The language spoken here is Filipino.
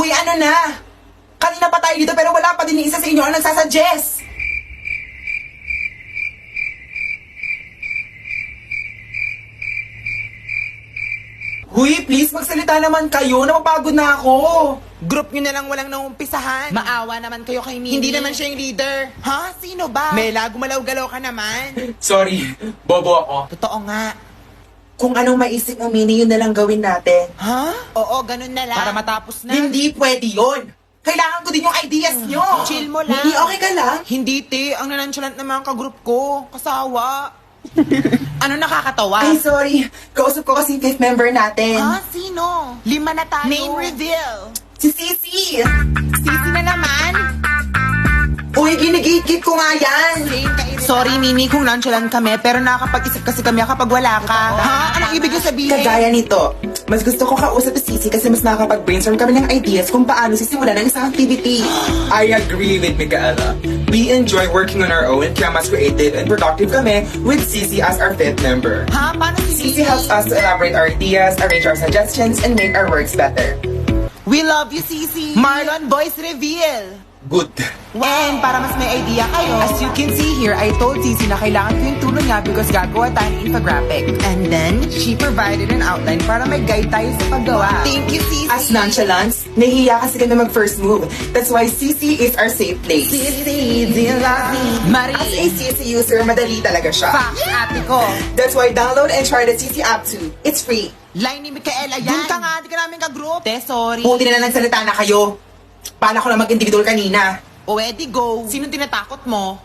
Uy, ano na? Kanina pa tayo dito pero wala pa din isa sa inyo ang nagsasuggest. Huy, please, magsalita naman kayo. Napapagod na ako. Group nyo na lang walang naumpisahan. Maawa naman kayo kay Mimi. Hindi naman siya yung leader. Ha? Sino ba? Mela, gumalaw-galaw ka naman. Sorry, bobo ako. Totoo nga. Kung anong maisip mo, Mini, yun na lang gawin natin. Ha? Oo, ganun na lang. Para matapos na. Hindi pwede yun. Kailangan ko din yung ideas nyo. Chill mo lang. Mini, okay ka lang? Hindi, te. Ang nanonchalant naman ang kagroup ko. Kasawa. Ano nakakatawa? Ay, sorry. Kausap ko kasi yung fifth member natin. Ha? Sino? 5 na tayo. Name reveal. Si Sisi. Sisi na naman. Uy, ginigigit ko nga yan. Sorry, Mimi, kung nonchalant kami, pero nakakapag-isip kasi kami kapag wala ka. Ha? Anong ibig yung sabihin? Kagaya nito, mas gusto ko kausap si Sisi kasi mas nakakapag-brainstorm kami ng ideas kung paano sisimulan ng isang activity. I agree with Micaela. We enjoy working on our own, kaya mas creative and productive kami with Cici as our fifth member. Ha? Paano si Sisi helps us to elaborate our ideas, arrange our suggestions, and make our works better. We love you, Sisi. Marlon, voice reveal. Good. And para mas may idea kayo, as you can see here, I told Sisi na kailangan ko yung tulong niya because gagawa tayo ng infographic. And then, she provided an outline para may guide tayo sa paggawa. Thank you, Sisi. As nonchalants, nahihiya kasi kami mag-first move. That's why Sisi is our safe place. Sisi, do you love me? Marie. As a Sisi user, madali talaga siya. Facts, ate ko. That's why download and try the Sisi app too. It's free. Line ni Micaela yan. Doon ka nga, di ka namin ka-group. Te, sorry. Buti na lang nagsalita na kayo. Paano ko na mag-individual kanina? O edi go. Sino tinatakot mo?